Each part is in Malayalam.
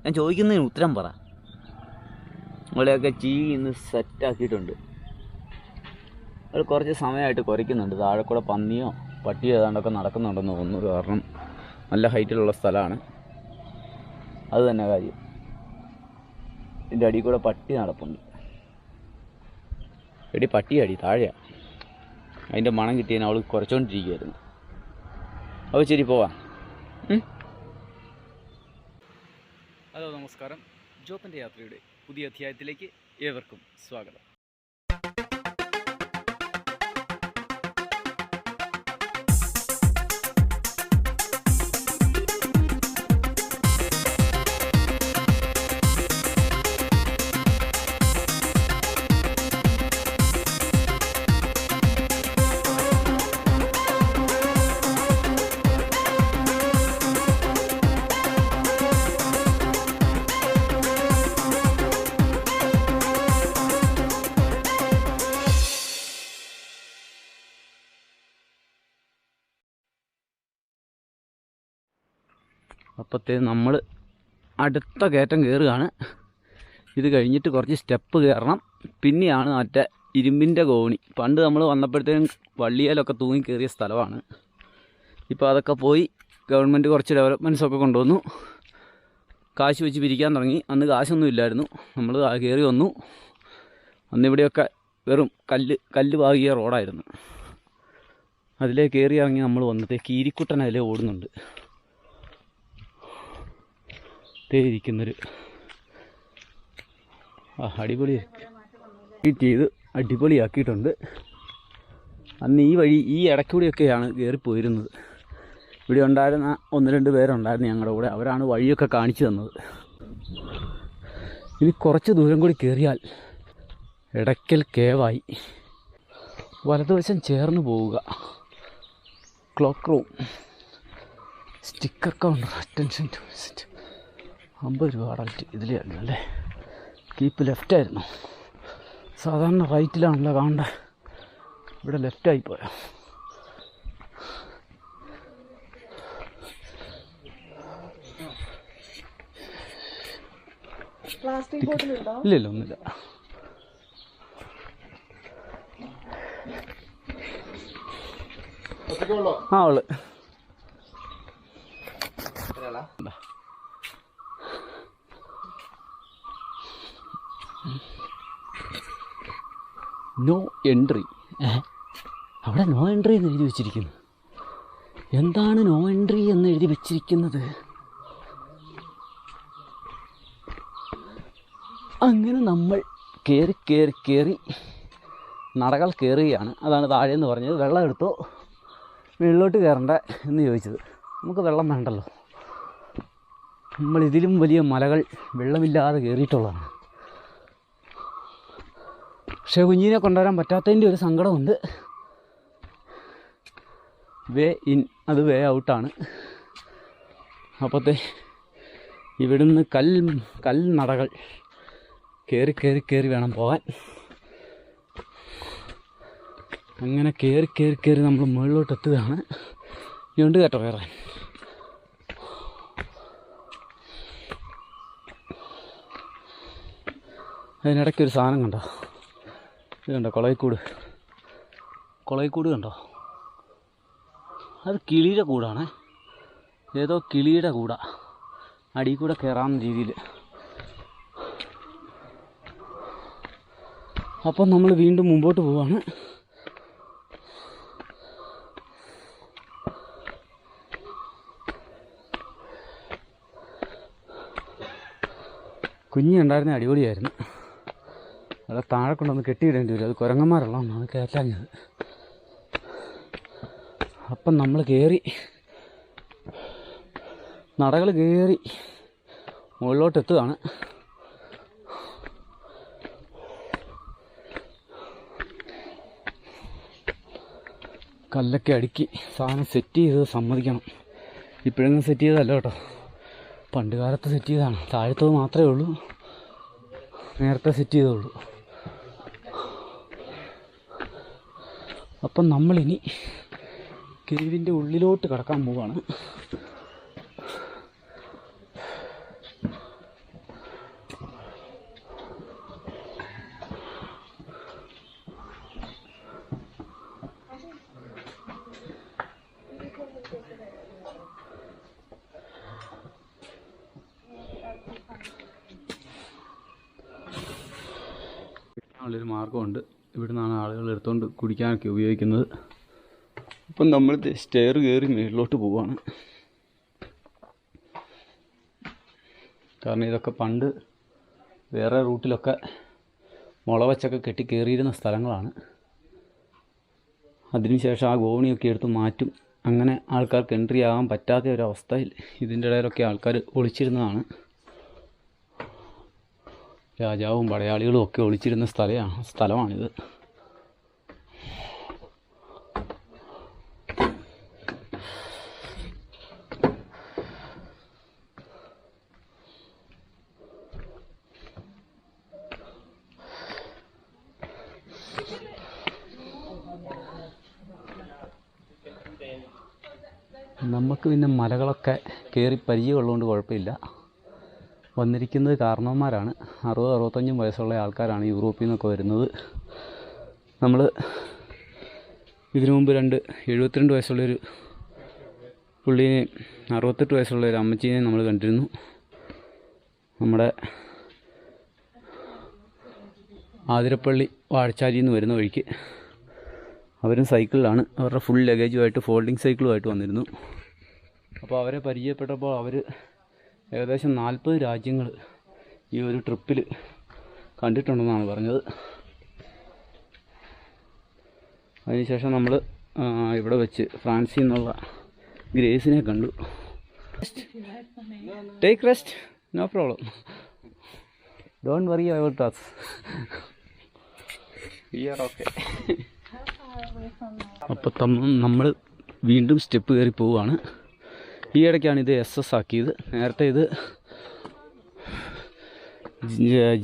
ഞാൻ ചോദിക്കുന്നതിന് ഉത്തരം പറ. ഇവിടെയൊക്കെ ചീകി ഇന്ന് സെറ്റാക്കിയിട്ടുണ്ട്. അത് കുറച്ച് സമയമായിട്ട് കുരയ്ക്കുന്നുണ്ട്. താഴെ കൂടെ പന്നിയോ പട്ടിയോ ഏതാണ്ടൊക്കെ നടക്കുന്നുണ്ടെന്ന് തോന്നുന്നു. കാരണം നല്ല ഹൈറ്റിലുള്ള സ്ഥലമാണ്. അത് തന്നെ കാര്യം. ഇതിൻ്റെ അടിയിൽ കൂടെ പട്ടി നടപ്പുണ്ട്. എടി പട്ടിയടി താഴെയാണ്. അതിൻ്റെ മണം കിട്ടിയതിന് അവൾ കുറച്ചുകൊണ്ടിരിക്കുകയായിരുന്നു. അപ്പോൾ ശരി പോവാം. ഹലോ നമസ്കാരം. ജോപ്പൻ്റെ യാത്രയുടെ പുതിയ അധ്യായത്തിലേക്ക് ഏവർക്കും സ്വാഗതം. അപ്പോഴത്തേ നമ്മൾ അടുത്ത കയറ്റം കയറുകയാണ്. ഇത് കഴിഞ്ഞിട്ട് കുറച്ച് സ്റ്റെപ്പ് കയറണം. പിന്നെയാണ് മറ്റേ ഇരുമ്പിൻ്റെ കോണി. പണ്ട് നമ്മൾ വന്നപ്പോഴത്തേക്കും വള്ളിയിലൊക്കെ തൂങ്ങി കയറിയ സ്ഥലമാണ്. ഇപ്പോൾ അതൊക്കെ പോയി ഗവൺമെൻറ് കുറച്ച് ഡെവലപ്മെൻറ്റ്സൊക്കെ കൊണ്ടുവന്നു. കാശ് വെച്ച് പിരിക്കാൻ തുടങ്ങി. അന്ന് കാശൊന്നും ഇല്ലായിരുന്നു. നമ്മൾ കയറി വന്നു. അന്നിവിടെയൊക്കെ വെറും കല്ല് പാകിയ റോഡായിരുന്നു. അതിലേ കയറി ഇറങ്ങി നമ്മൾ വന്നത് കീരിക്കുട്ടൻ അതിലേ ഓടുന്നുണ്ട്. ഇരിക്കുന്നൊരു അടിപൊളി ചെയ്ത് അടിപൊളിയാക്കിയിട്ടുണ്ട്. അന്ന് ഈ വഴി ഈ ഇടയ്ക്കൂടിയൊക്കെയാണ് കയറിപ്പോയിരുന്നത്. ഇവിടെ ഉണ്ടായിരുന്ന 1-2 പേരുണ്ടായിരുന്നു ഞങ്ങളുടെ കൂടെ. അവരാണ് വഴിയൊക്കെ കാണിച്ചു തന്നത്. ഇനി കുറച്ച് ദൂരം കൂടി കയറിയാൽ എടയ്ക്കൽ കേവായി. വലതുവശം ചേർന്ന് പോവുക. Cloakroom, sticker counter, attention to visit. 50 രൂപ അടൽറ്റ്. ഇതിലായിരുന്നു അല്ലേ? കീപ്പ് ലെഫ്റ്റ് ആയിരുന്നു. സാധാരണ റൈറ്റിലാണല്ലോ കാണേണ്ട. ഇവിടെ ലെഫ്റ്റായി പോയോ? ഇല്ലല്ലോ, ഒന്നുമില്ല. ആ ഉള്ളു. No entry. അവിടെ നോ എൻട്രി എന്ന് എഴുതി വെച്ചിരിക്കുന്നു. എന്താണ് നോ എൻട്രി എന്ന് എഴുതി വെച്ചിരിക്കുന്നത്? അങ്ങനെ നമ്മൾ കയറി നടകൾ കയറുകയാണ്. അതാണ് താഴെയെന്ന് പറഞ്ഞത്. വെള്ളം എടുത്തോ, വെള്ളോട്ട് കയറണ്ട എന്ന് ചോദിച്ചത്. നമുക്ക് വെള്ളം വേണ്ടല്ലോ. നമ്മളിതിലും വലിയ മലകൾ വെള്ളമില്ലാതെ കയറിയിട്ടുള്ളതാണ്. പക്ഷേ കുഞ്ഞിനെ കൊണ്ടുവരാൻ പറ്റാത്തതിൻ്റെ ഒരു സങ്കടമുണ്ട്. വേ ഇൻ, അത് വേ ഔട്ടാണ്. അപ്പോഴത്തെ ഇവിടുന്ന് കൽനടകൾ കയറി വേണം പോകാൻ. അങ്ങനെ കയറി നമ്മൾ മുകളിലോട്ട് എത്തുകയാണ്. ഇതുകൊണ്ട് കേട്ടോ കയറാൻ. അതിനിടയ്ക്കൊരു സാധനം കണ്ടോ? ഇത് കണ്ടോ? കുളയിക്കൂട് കണ്ടോ? അത് കിളിയുടെ കൂടാണ്. ഏതോ കിളിയുടെ കൂടാ. അടിയിൽ കൂടെ കയറാവുന്ന രീതിയിൽ. അപ്പം നമ്മൾ വീണ്ടും മുമ്പോട്ട് പോവാണ്. കുഞ്ഞുണ്ടായിരുന്ന അടിപൊളിയായിരുന്നു. അത് താഴെ കൊണ്ടൊന്ന് കെട്ടിയിടേണ്ടി വരും. അത് കുരങ്ങന്മാരുള്ളതാണ് കയറ്റാഞ്ഞത്. അപ്പം നമ്മൾ നടകൾ കയറി മുകളിലോട്ട് എത്തുകയാണ്. കല്ലൊക്കെ അടുക്കി സാധനം സെറ്റ് ചെയ്തത് സമ്മതിക്കണം. ഇപ്പോഴെങ്കിലും സെറ്റ് ചെയ്തതല്ല കേട്ടോ, പണ്ട് കാലത്ത് സെറ്റ് ചെയ്തതാണ്. താഴത്തത് മാത്രമേ ഉള്ളൂ നേരത്തെ സെറ്റ് ചെയ്തതുള്ളൂ. അപ്പം നമ്മളിനി കേവിൻ്റെ ഉള്ളിലോട്ട് കടക്കാൻ പോവാണ്. പോകാനുള്ളൊരു മാർഗ്ഗമുണ്ട്. ഇവിടെ നിന്നാണ് ആളുകൾ എടുത്തുകൊണ്ട് കുടിക്കാനൊക്കെ ഉപയോഗിക്കുന്നത്. അപ്പം നമ്മൾ സ്റ്റെയർ കയറി മേളിലോട്ട് പോവുകയാണ്. കാരണം ഇതൊക്കെ പണ്ട് വേറെ റൂട്ടിലൊക്കെ മുള വച്ചൊക്കെ കെട്ടി കയറിയിരുന്ന സ്ഥലങ്ങളാണ്. അതിനുശേഷം ആ ഗോവണിയൊക്കെ എടുത്ത് മാറ്റും. അങ്ങനെ ആൾക്കാർക്ക് എൻട്രി ആകാൻ പറ്റാത്ത ഒരവസ്ഥയിൽ ഇതിൻ്റെ ഇടയിലൊക്കെ ആൾക്കാർ ഒളിച്ചിരുന്നതാണ്. രാജാവും പടയാളികളും ഒക്കെ ഒളിച്ചിരുന്ന സ്ഥലമാണിത്. നമുക്ക് പിന്നെ മലകളൊക്കെ കയറി പരിചയമുള്ളതുകൊണ്ട് കുഴപ്പമില്ല. വന്നിരിക്കുന്നത് കാരണവന്മാരാണ്. 60-65 വയസ്സുള്ള ആൾക്കാരാണ് യൂറോപ്പിൽ നിന്നൊക്കെ വരുന്നത്. നമ്മൾ ഇതിനു മുമ്പ് 72 വയസ്സുള്ളൊരു പുള്ളീനെയും 68 വയസ്സുള്ള ഒരു അമ്മച്ചീനെയും നമ്മൾ കണ്ടിരുന്നു. നമ്മുടെ ആതിരപ്പള്ളി വാഴച്ചാലിയിൽ നിന്ന് വരുന്ന വഴിക്ക്. അവരും സൈക്കിളിലാണ്. അവരുടെ ഫുൾ ലഗേജുമായിട്ട് ഫോൾഡിങ് സൈക്കിളുമായിട്ട് വന്നിരുന്നു. അപ്പോൾ അവരെ പരിചയപ്പെട്ടപ്പോൾ അവർ ഏകദേശം 40 രാജ്യങ്ങൾ ഈ ഒരു ട്രിപ്പിൽ കണ്ടിട്ടുണ്ടെന്നാണ് പറഞ്ഞത്. അതിനുശേഷം നമ്മൾ ഇവിടെ വെച്ച് ഫ്രാൻസിൽ നിന്നുള്ള ഗ്രേസിനെ കണ്ടു. Take rest, no problem, don't worry about us, we are okay. അപ്പം നമ്മൾ വീണ്ടും സ്റ്റെപ്പ് കയറി പോവുകയാണ്. ഈ ഇടയ്ക്കാണ് ഇത് SS ആക്കിയത്. നേരത്തെ ഇത്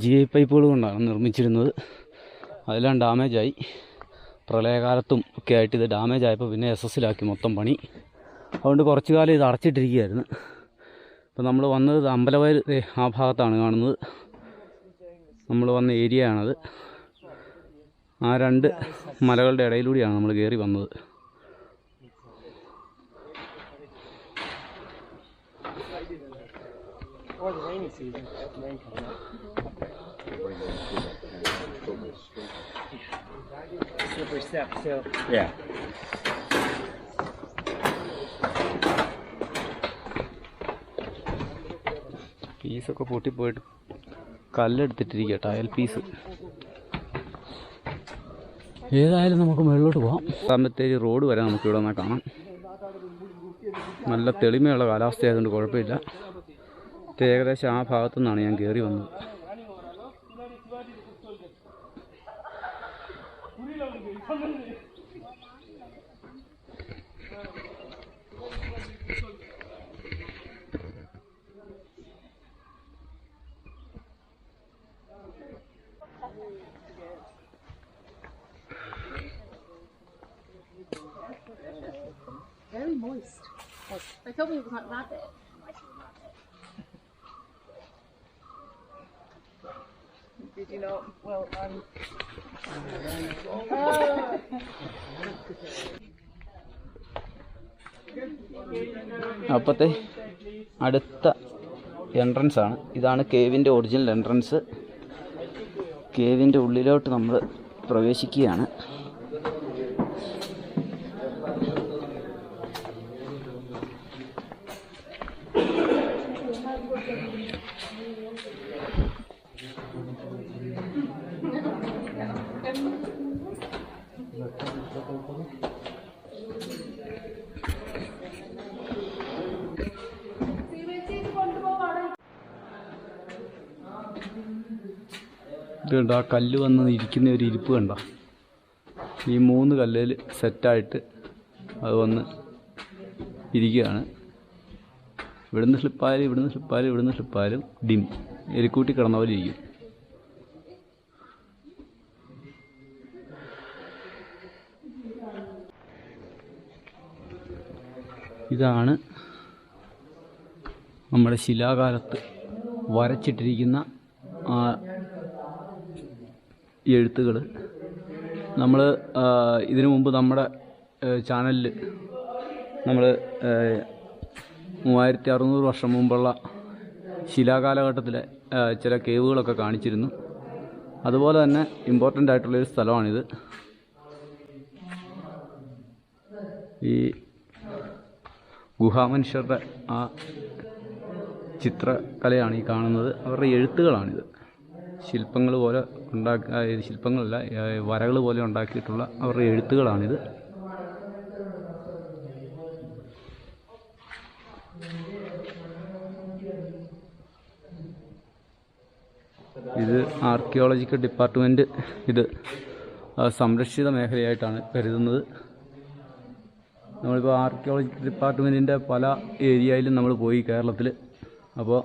GI പൈപ്പുകൾ കൊണ്ടാണ് നിർമ്മിച്ചിരുന്നത്. അതെല്ലാം ഡാമേജായി. പ്രളയകാലത്തും ഒക്കെ ആയിട്ട് ഇത് ഡാമേജ് ആയപ്പോൾ പിന്നെ SS മൊത്തം പണി. അതുകൊണ്ട് കുറച്ചു കാലം ഇത് അടച്ചിട്ടിരിക്കുകയായിരുന്നു. അപ്പോൾ നമ്മൾ വന്നത് അമ്പലവയൽ ആ ഭാഗത്താണ് കാണുന്നത്. നമ്മൾ വന്ന ഏരിയ ആണത്. ആ 2 മലകളുടെ ഇടയിലൂടെയാണ് നമ്മൾ കയറി വന്നത്. പീസൊക്കെ പൊട്ടിപ്പോയിട്ട് കല്ലെടുത്തിട്ടിരിക്കുക, ടയൽ പീസ്. ഏതായാലും നമുക്ക് മുകളിലോട്ട് പോകാം. സാമ്പത്തേരി റോഡ് വരെ നമുക്ക് ഇവിടെ നിന്നാൽ കാണാം. നല്ല തെളിമയുള്ള കാലാവസ്ഥയായതുകൊണ്ട് കുഴപ്പമില്ല. ഏകദേശം ആ ഭാഗത്തു നിന്നാണ് ഞാൻ കയറി വന്നത്. Very moist. They told me it was like rabbit. Did you know? Well, അപ്പോഴത്തെ അടുത്ത എൻട്രൻസ് ആണ്. ഇതാണ് കേവിൻ്റെ ഒറിജിനൽ എൻട്രൻസ്. കേവിൻ്റെ ഉള്ളിലോട്ട് നമ്മൾ പ്രവേശിക്കുകയാണ്. ഇതുണ്ട് ആ കല്ല് വന്ന് ഇരിക്കുന്ന ഒരു ഇരിപ്പ് കണ്ട. ഈ 3 കല്ലിൽ സെറ്റായിട്ട് അത് വന്ന് ഇരിക്കുകയാണ്. ഇവിടുന്ന് സ്ലിപ്പായാലും ഇവിടുന്ന് സ്ലിപ്പായാലും ഇവിടുന്ന് സ്ലിപ്പായാലും ഡിം എലിക്കൂട്ടി കിടന്ന പോലെ ഇരിക്കും. ഇതാണ് നമ്മുടെ ശിലാകാലത്ത് വരച്ചിട്ടിരിക്കുന്ന എഴുത്തുകൾ. നമ്മൾ ഇതിനു മുമ്പ് നമ്മുടെ ചാനലിൽ നമ്മൾ 3600 വർഷം മുമ്പുള്ള ശിലാകാലഘട്ടത്തിലെ ചില കേവുകളൊക്കെ കാണിച്ചിരുന്നു. അതുപോലെ തന്നെ ഇമ്പോർട്ടൻ്റ് ആയിട്ടുള്ളൊരു സ്ഥലമാണിത്. ഈ ഗുഹാമനുഷ്യരുടെ ആ ചിത്രകലയാണ് ഈ കാണുന്നത്. അവരുടെ എഴുത്തുകളാണിത്. ശില്പങ്ങൾ പോലെ ശില്പങ്ങളല്ല, വരകൾ പോലെ ഉണ്ടാക്കിയിട്ടുള്ള അവരുടെ എഴുത്തുകളാണിത്. ഇത് ആർക്കിയോളജിക്കൽ ഡിപ്പാർട്ട്മെൻറ്റ് ഇത് സംരക്ഷിത മേഖലയായിട്ടാണ് കരുതുന്നത്. നമ്മളിപ്പോൾ ആർക്കിയോളജിക്കൽ ഡിപ്പാർട്ട്മെൻറ്റിൻ്റെ പല ഏരിയയിലും നമ്മൾ പോയി കേരളത്തിൽ. അപ്പോൾ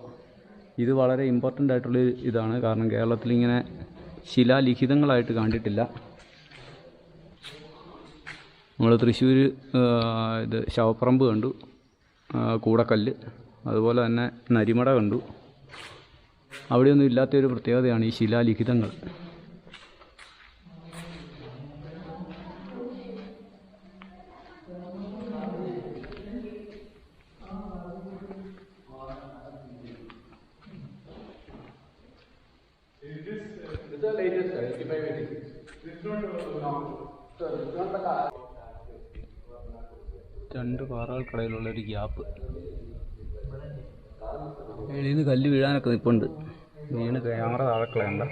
ഇത് വളരെ ഇമ്പോർട്ടൻ്റ് ആയിട്ടുള്ളൊരു ഇതാണ്. കാരണം കേരളത്തിൽ ഇങ്ങനെ ശിലാലിഖിതങ്ങളായിട്ട് കണ്ടിട്ടില്ല. നമ്മൾ തൃശ്ശൂർ ഇത് ശവപ്പറമ്പ് കണ്ടു, കൂടക്കല്ല്, അതുപോലെ തന്നെ നരിമട കണ്ടു. അവിടെയൊന്നും ഇല്ലാത്തൊരു പ്രത്യേകതയാണ് ഈ ശിലാലിഖിതങ്ങൾ. രണ്ട് പാറകൾക്കിടയിലുള്ള ഒരു ഗ്യാപ്പ്. വെളിയിൽ നിന്ന് കല്ല് വീഴാനൊക്കെ നിൽപ്പുണ്ട്. വീണ് ക്യാമറ താഴെ കളയണ്ട.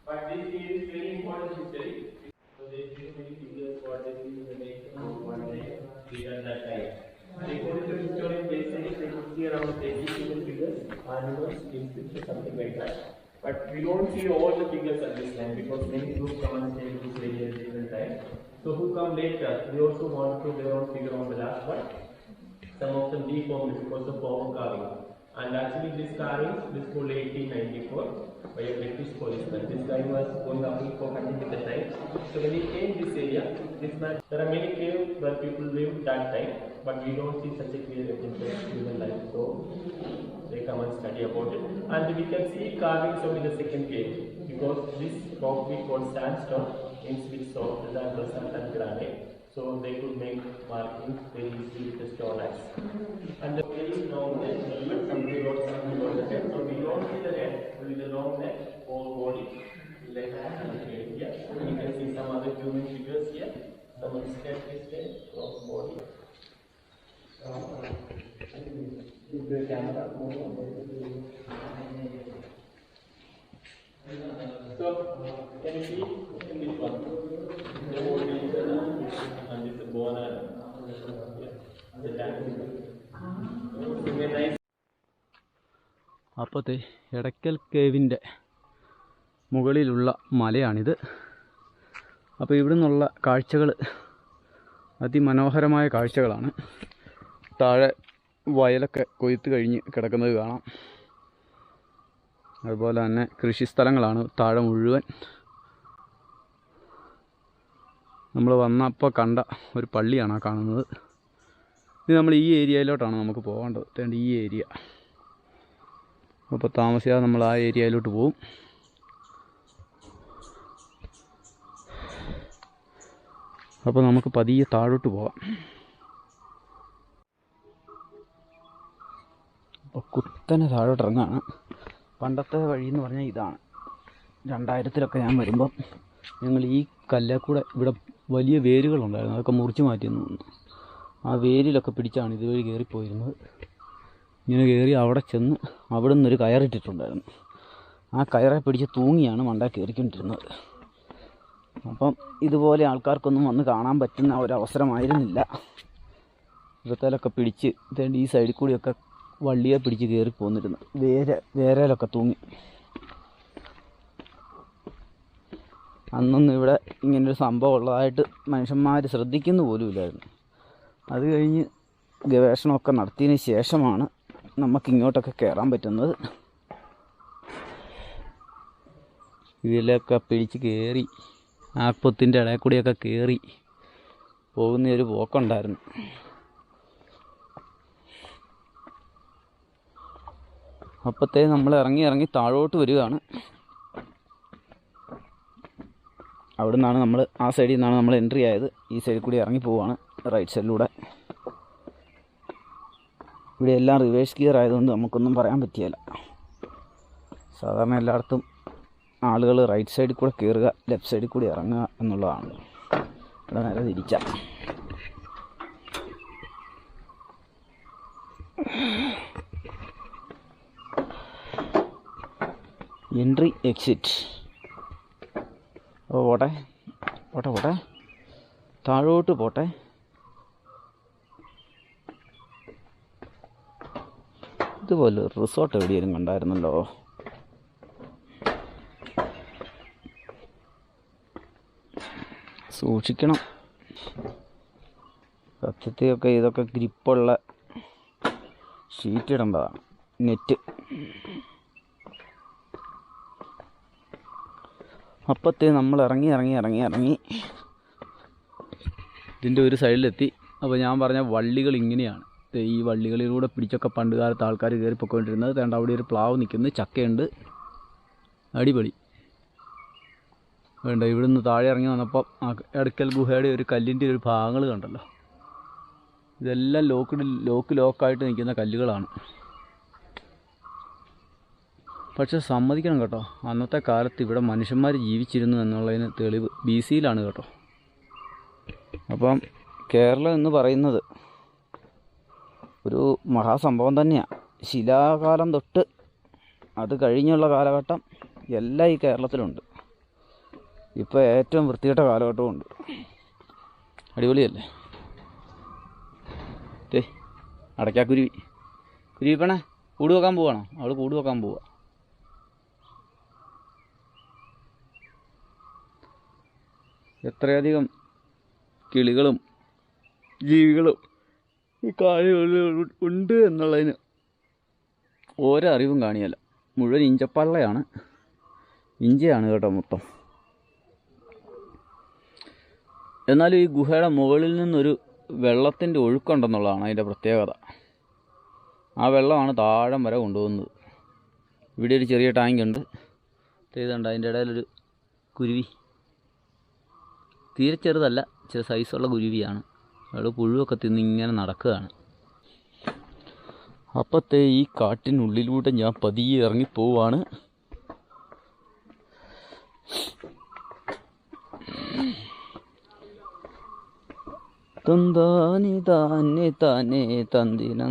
But this cave is very important to study. So they see many figures what they see in the nation what they did at that time. And according to historians, they say they could see around 80 figures, animals, inscriptions, something like that. But we don't see all the figures at this time because many groups come and stay in this area at different times. So who come later, they also want to put their own figure on the last one. Some of them deformed because of power carving. And actually this carving was for 1894 by a British policeman. This guy was going up for hunting at the time. So when he came this area, this man, there are many caves where people lived that time, but we don't see such a clear evidence of human life. So they come and study about it. And we can see carvings of in the second cave because this rock we call sandstone means which softer than basalt and granite. So they could make markings very easily with the stone axe. And the very long neck, somebody wrote something about the head. So we don't see the head, only the long neck, whole body, leg and head here. And you can see some other human figures here. Someone's head is there, long body. The camera. So can you see in this one? The whole and this is bone and the tank. Very nice. അപ്പോഴത്തെ എടക്കൽ കേവിൻ്റെ മുകളിലുള്ള മലയാണിത്. അപ്പോൾ ഇവിടെ നിന്നുള്ള കാഴ്ചകൾ അതിമനോഹരമായ കാഴ്ചകളാണ്. താഴെ വയലൊക്കെ കൊയ്ത്ത് കഴിഞ്ഞ് കിടക്കുന്നത് കാണാം. അതുപോലെ തന്നെ കൃഷിസ്ഥലങ്ങളാണ് താഴെ മുഴുവൻ. നമ്മൾ വന്നപ്പോൾ കണ്ട ഒരു പള്ളിയാണ് കാണുന്നത്. ഇത് നമ്മൾ ഈ ഏരിയയിലോട്ടാണ് നമുക്ക് പോകേണ്ടത്. അതുകൊണ്ട് ഈ ഏരിയ അപ്പോൾ താമസിയാതെ നമ്മൾ ആ ഏരിയയിലോട്ട് പോകും. അപ്പോൾ നമുക്ക് പതിയെ താഴോട്ട് പോകാം. അപ്പോൾ കുത്തനെ താഴോട്ട് ഇറങ്ങാണ്. പണ്ടത്തെ വഴി എന്ന് പറഞ്ഞാൽ ഇതാണ്. 2000-ലൊക്കെ ഞാൻ വരുമ്പം ഞങ്ങൾ ഈ കല്ലേക്കൂടെ ഇവിടെ വലിയ വേരുകളുണ്ടായിരുന്നു, അതൊക്കെ മുറിച്ച് മാറ്റിയെന്ന് തോന്നുന്നു. ആ വേരിലൊക്കെ പിടിച്ചാണ് ഇതുവഴി കയറിപ്പോയിരുന്നത്. ഇങ്ങനെ കയറി അവിടെ ചെന്ന് അവിടെ നിന്നൊരു കയറിട്ടിട്ടുണ്ടായിരുന്നു. ആ കയറെ പിടിച്ച് തൂങ്ങിയാണ് മണ്ട കയറിക്കൊണ്ടിരുന്നത്. അപ്പം ഇതുപോലെ ആൾക്കാർക്കൊന്നും വന്ന് കാണാൻ പറ്റുന്ന ഒരവസരമായിരുന്നില്ല. ഇവിടത്തേലൊക്കെ പിടിച്ച് ഇതേണ്ട ഈ സൈഡിൽ കൂടിയൊക്കെ വള്ളിയെ പിടിച്ച് കയറി പോന്നിരുന്നു, വേരയിലൊക്കെ തൂങ്ങി. അന്നൊന്നും ഇവിടെ ഇങ്ങനൊരു സംഭവം ഉള്ളതായിട്ട് മനുഷ്യന്മാർ ശ്രദ്ധിക്കുന്നു പോലുമില്ലായിരുന്നു. അത് കഴിഞ്ഞ് ഗവേഷണമൊക്കെ നടത്തിയതിന് ശേഷമാണ് നമുക്കിങ്ങോട്ടൊക്കെ കയറാൻ പറ്റുന്നത്. ഇതിലൊക്കെ പിടിച്ച് കയറി ആ പൊത്തിൻ്റെ ഇടയിൽ കൂടിയൊക്കെ കയറി പോകുന്ന ഒരു പോക്കുണ്ടായിരുന്നു. അപ്പോഴത്തേ നമ്മൾ ഇറങ്ങി താഴോട്ട് വരികയാണ്. അവിടെ നിന്നാണ് നമ്മൾ, ആ സൈഡിൽ നിന്നാണ് നമ്മൾ എൻട്രി ആയത്. ഈ സൈഡിൽ കൂടി ഇറങ്ങി പോവുകയാണ്, റൈറ്റ് സൈഡിലൂടെ. ഇവിടെ എല്ലാം റിവേഴ്സ് ഗിയർ ആയതുകൊണ്ട് നമുക്കൊന്നും പറയാൻ പറ്റിയല്ല. സാധാരണ എല്ലായിടത്തും ആളുകൾ റൈറ്റ് സൈഡിൽ കൂടെ കയറുക, ലെഫ്റ്റ് സൈഡിൽ കൂടി ഇറങ്ങുക എന്നുള്ളതാണ്. ഇവിടെ നേരെ തിരിച്ച. Entry exit. പോട്ടെ പോട്ടെ പോട്ടെ, താഴോട്ട് പോട്ടെ. ഇതുപോലെ റിസോർട്ട് എവിടെയെങ്കിലും കണ്ടായിരുന്നല്ലോ. സൂക്ഷിക്കണം. സത്യത്തെയൊക്കെ ഇതൊക്കെ ഗ്രിപ്പുള്ള ഷീറ്റ് ഇടേണ്ടതാണ്, നെറ്റ്. അപ്പത്തേ നമ്മൾ ഇറങ്ങി ഇതിൻ്റെ ഒരു സൈഡിലെത്തി. അപ്പോൾ ഞാൻ പറഞ്ഞ വള്ളികൾ ഇങ്ങനെയാണ്. ഈ വള്ളികളിലൂടെ പിടിച്ചൊക്കെ പണ്ട് കാലത്ത് ആൾക്കാർ കയറി പൊയ്ക്കൊണ്ടിരുന്നത്. തേണ്ട അവിടെ ഒരു പ്ലാവ് നിൽക്കുന്നു, ചക്കയുണ്ട്, അടിപൊളി. വേണ്ട, ഇവിടുന്ന് താഴെ ഇറങ്ങി വന്നപ്പോൾ ആ എടക്കൽ ഗുഹയുടെ ഒരു കല്ലിൻ്റെ ഒരു ഭാഗങ്ങൾ കണ്ടല്ലോ. ഇതെല്ലാം ലോക്കായിട്ട് നിൽക്കുന്ന കല്ലുകളാണ്. പക്ഷെ സമ്മതിക്കണം കേട്ടോ, അന്നത്തെ കാലത്ത് ഇവിടെ മനുഷ്യന്മാർ ജീവിച്ചിരുന്നു എന്നുള്ളതിന് തെളിവ് BC-യിലാണ് കേട്ടോ. അപ്പം കേരളം എന്ന് പറയുന്നത് ഒരു മഹാസംഭവം തന്നെയാണ്. ശിലാകാലം തൊട്ട് അത് കഴിഞ്ഞുള്ള കാലഘട്ടം എല്ലാം ഈ കേരളത്തിലുണ്ട്. ഇപ്പോൾ ഏറ്റവും വൃത്തികെട്ട കാലഘട്ടവും ഉണ്ട്. അടിപൊളിയല്ലേ? അടയ്ക്കാക്കുരുവി, കുരുവിപ്പണേ കൂട് വെക്കാൻ പോവാണോ? അവൾ കൂട് വെക്കാൻ പോവുക. എത്രയധികം കിളികളും ജീവികളും ഈ കാടുകളിൽ ഉണ്ട് എന്നുള്ളതിന് ഓരോ അറിവും കാണിയല്ല. മുഴുവൻ ഇഞ്ചപ്പള്ളയാണ്, ഇഞ്ചയാണ് കേട്ടോ മൊത്തം. എന്നാലും ഈ ഗുഹയുടെ മുകളിൽ നിന്നൊരു വെള്ളത്തിൻ്റെ ഒഴുക്കുണ്ടെന്നുള്ളതാണ് അതിൻ്റെ പ്രത്യേകത. ആ വെള്ളമാണ് താഴം വരെ കൊണ്ടുപോകുന്നത്. ഇവിടെ ഒരു ചെറിയ ടാങ്കുണ്ട്, ചെയ്തുണ്ട്. അതിൻ്റെ ഇടയിലൊരു കുരുവി, തീരെ ചെറുതല്ല, ചെറിയ സൈസുള്ള കുരുവിയാണ്. അയാൾ പുഴുവൊക്കെ തിന്ന് ഇങ്ങനെ നടക്കുകയാണ്. അപ്പത്തെ ഈ കാട്ടിനുള്ളിലൂടെ ഞാൻ പതിയെ ഇറങ്ങിപ്പോവാണ്. തന്താനി താനെ താനെ തന്തിന